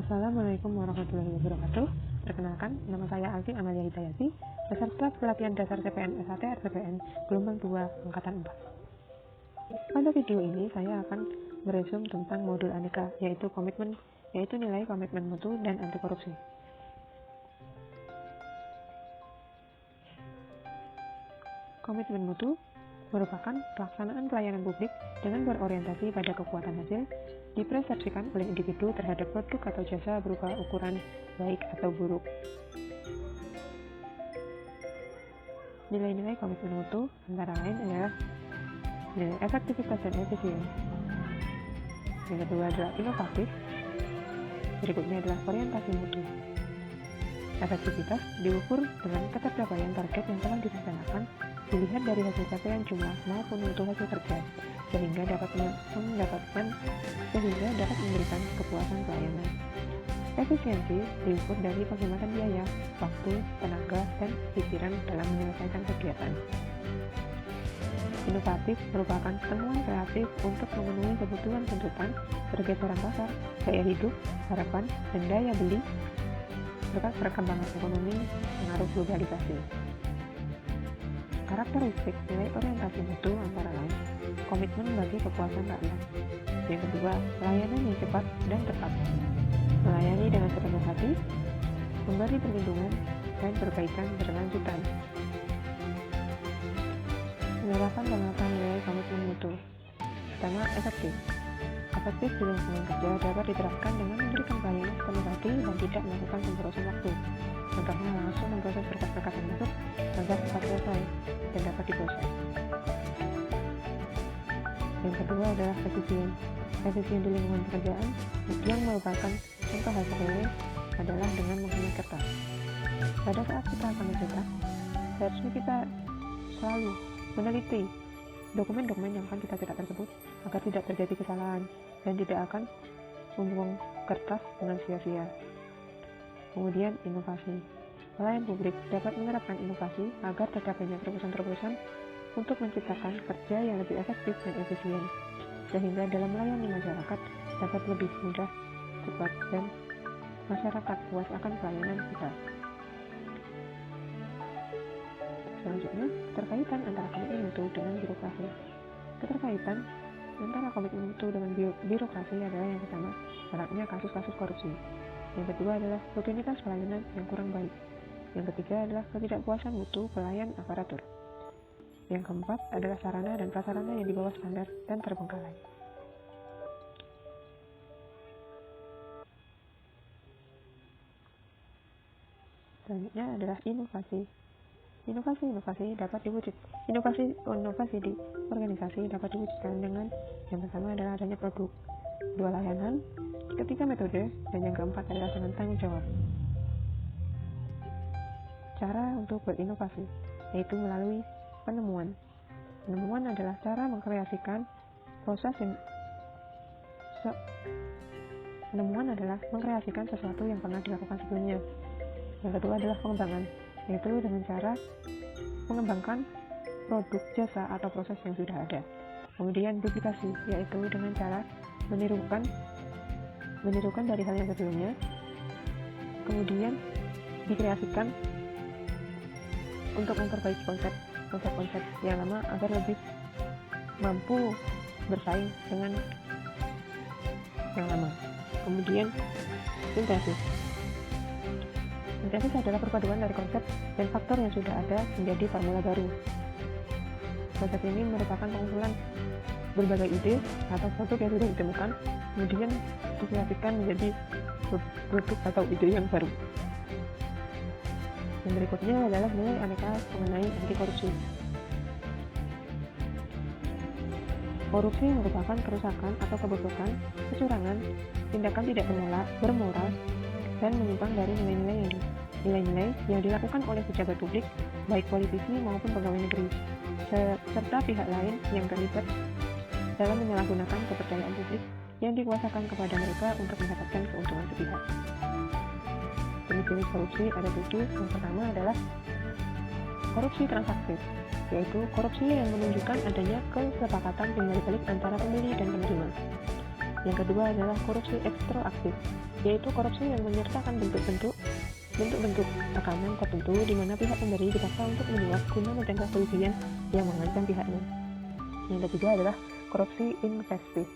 Assalamualaikum warahmatullahi wabarakatuh. Perkenalkan, nama saya Alfi Amalia Hidayati, peserta pelatihan dasar CPN SAT RCPN gelombang 2 angkatan 4. Pada video ini saya akan meresum tentang modul aneka, yaitu nilai komitmen mutu dan anti korupsi. Komitmen mutu merupakan pelaksanaan pelayanan publik dengan berorientasi pada kekuatan hasil dipersepsikan oleh individu terhadap produk atau jasa berupa ukuran baik atau buruk. Nilai-nilai komitmen mutu antara lain adalah nilai efektivitas dan efisien. Yang kedua adalah inovatif. Berikutnya adalah orientasi mutu. Efektivitas diukur dengan ketercapaian target yang telah direncanakan dilihat dari hasil capaian jumlah maupun mutu hasil kerja sehingga dapat memberikan kepuasan pelayanan. Efisiensi diukur dari penghematan biaya, waktu, tenaga, dan pikiran dalam menyelesaikan kegiatan. Inovatif merupakan temuan kreatif untuk memenuhi kebutuhan tuntutan pergeseran pasar, gaya hidup, harapan, dan daya beli serta perkembangan ekonomi pengaruh globalisasi. Karakteristik nilai orientasi mutu antara lain komitmen bagi kepuasan rakyat. Yang kedua, pelayanan yang cepat dan tepat, melayani dengan sepenuh hati, memberi perlindungan dan perbaikan berkelanjutan. Penerapan nilai komitmen mutu. Pertama, efektif. Efektif di lingkungan kerja dapat diterapkan dengan memberikan pelayanan sepenuh hati dan tidak melakukan pemborosan waktu. Contohnya langsung memproses berkas-berkas yang masuk agar cepat selesai dan dapat diproses. Yang kedua adalah efisien. Efisien di lingkungan pekerjaan yang merupakan contoh hal sepele adalah dengan menghemat kertas. Pada saat kita akan mencetak, seharusnya kita selalu meneliti dokumen-dokumen yang akan kita cetak tersebut agar tidak terjadi kesalahan dan tidak akan membuang kertas dengan sia-sia. Kemudian inovasi. Pelayan publik dapat menerapkan inovasi agar tercapainya terobosan-terobosan untuk menciptakan kerja yang lebih efektif dan efisien, sehingga dalam melayani masyarakat dapat lebih mudah, cepat, dan masyarakat puas akan pelayanan kita. Selanjutnya, keterkaitan antara komitmen mutu dengan birokrasi. Keterkaitan antara komitmen mutu dengan birokrasi adalah yang pertama, maraknya kasus-kasus korupsi. Yang kedua adalah rutinitas pelayanan yang kurang baik. Yang ketiga adalah ketidakpuasan mutu pelayan aparatur. Yang keempat adalah sarana dan prasarana yang di bawah standar dan terbengkalai. Selanjutnya adalah inovasi. Inovasi di organisasi dapat diwujudkan dengan yang pertama adalah adanya produk, dua layanan, ketiga metode, dan yang keempat adalah dengan tanggung jawab. Cara untuk berinovasi yaitu melalui penemuan. Penemuan adalah cara mengkreasikan sesuatu yang pernah dilakukan sebelumnya. Yang kedua adalah pengembangan, yaitu dengan cara mengembangkan produk, jasa, atau proses yang sudah ada. Kemudian duplikasi, yaitu dengan cara menirukan dari hal yang sebelumnya, kemudian dikreasikan untuk memperbaiki konsep yang lama agar lebih mampu bersaing dengan yang lama. Kemudian sintesis. Sintesis adalah perpaduan dari konsep dan faktor yang sudah ada menjadi formula baru. Konsep ini merupakan pengumpulan berbagai ide atau produk yang sudah ditemukan, kemudian dikreasikan menjadi produk atau ide yang baru. Yang berikutnya adalah nilai aneka mengenai anti korupsi. Korupsi merupakan kerusakan atau kebobrokan, kecurangan, tindakan tidak bermoral, dan menyimpang dari nilai-nilai yang dilakukan oleh pejabat publik, baik politisi maupun pegawai negeri, serta pihak lain yang terlibat dalam menyalahgunakan kepercayaan publik yang dikuasakan kepada mereka untuk mendapatkan keuntungan sepihak. Jenis-jenis korupsi ada 7. Yang pertama adalah korupsi transaktif, yaitu korupsi yang menunjukkan adanya kesepakatan timbal balik antara pembeli dan penerima. Yang kedua adalah korupsi ekstraaktif, yaitu korupsi yang menyertakan bentuk-bentuk tekanan tertentu di mana pihak pemberi dipaksa untuk menyuap guna mencegah kerugian yang mengancam pihaknya. Yang ketiga adalah korupsi investif,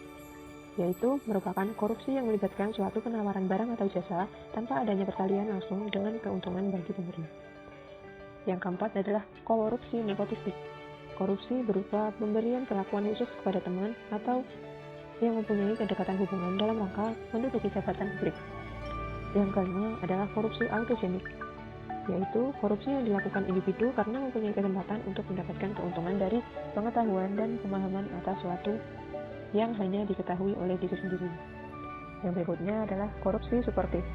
yaitu merupakan korupsi yang melibatkan suatu penawaran barang atau jasa tanpa adanya pertalian langsung dengan keuntungan bagi pemberi. Yang keempat adalah korupsi nepotistik. Korupsi berupa pemberian perlakuan khusus kepada teman atau yang mempunyai kedekatan hubungan dalam rangka menduduki jabatan publik. Yang kelima adalah korupsi autogenik, yaitu korupsi yang dilakukan individu karena mempunyai kesempatan untuk mendapatkan keuntungan dari pengetahuan dan pemahaman atas suatu yang hanya diketahui oleh diri sendiri. Yang berikutnya adalah korupsi suportif,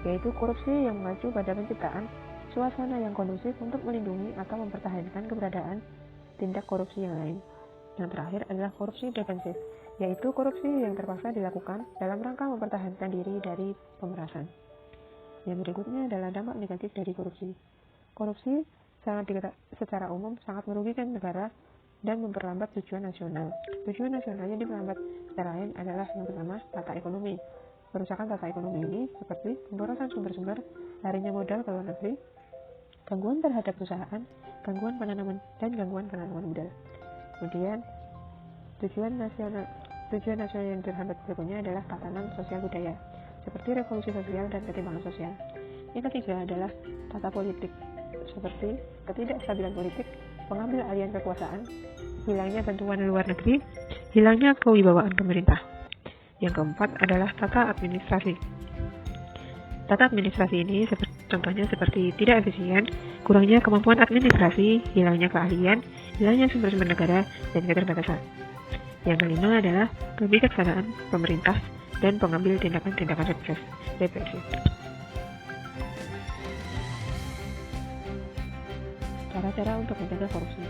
yaitu korupsi yang mengacu pada penciptaan suasana yang kondusif untuk melindungi atau mempertahankan keberadaan tindak korupsi yang lain. Yang terakhir adalah korupsi defensif, yaitu korupsi yang terpaksa dilakukan dalam rangka mempertahankan diri dari pemerasan. Yang berikutnya adalah dampak negatif dari korupsi. Korupsi secara umum sangat merugikan negara dan memperlambat tujuan nasional. Tujuan nasional yang diperlambat secara lain adalah yang pertama, tata ekonomi. Kerusakan tata ekonomi ini seperti pemborosan sumber-sumber, larinya modal ke luar negeri, gangguan terhadap perusahaan, gangguan penanaman modal. Kemudian tujuan nasional yang terhambat berikutnya adalah tatanan sosial budaya, seperti revolusi sosial dan ketimpangan sosial. Yang ketiga adalah tata politik, seperti ketidakstabilan politik, pengambil alihan kekuasaan, hilangnya bantuan luar negeri, hilangnya kewibawaan pemerintah. Yang keempat adalah tata administrasi. Tata administrasi ini contohnya seperti tidak efisien, kurangnya kemampuan administrasi, hilangnya keahlian, hilangnya sumber-sumber negara, dan keterbatasan. Yang kelima adalah kebijaksanaan pemerintah dan pengambil tindakan-tindakan represif. Cara-cara untuk mencegah korupsi,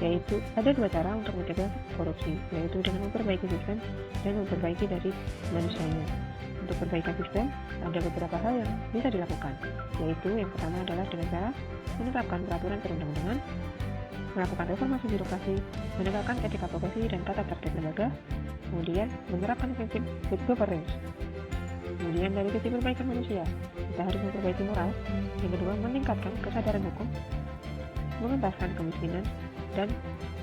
yaitu ada dua cara untuk mencegah korupsi, yaitu dengan memperbaiki sistem dan memperbaiki dari manusianya. Untuk perbaikan sistem, ada beberapa hal yang bisa dilakukan, yaitu yang pertama adalah dengan cara menetapkan peraturan perundang-undangan, melakukan reformasi birokrasi, menegakkan etika profesi dan tata tertib lembaga, kemudian menerapkan prinsip good governance. Kemudian dari sisi perbaikan manusia, kita harus memperbaiki moral. Yang kedua, meningkatkan kesadaran hukum, mengentaskan kemiskinan, dan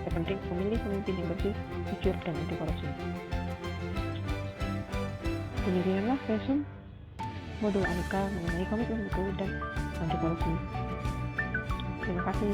terpenting memilih pemimpin yang bersih, jujur, dan anti korupsi. Demikianlah resume modul aneka mengenai komitmen buku dan anti korupsi. Terima kasih.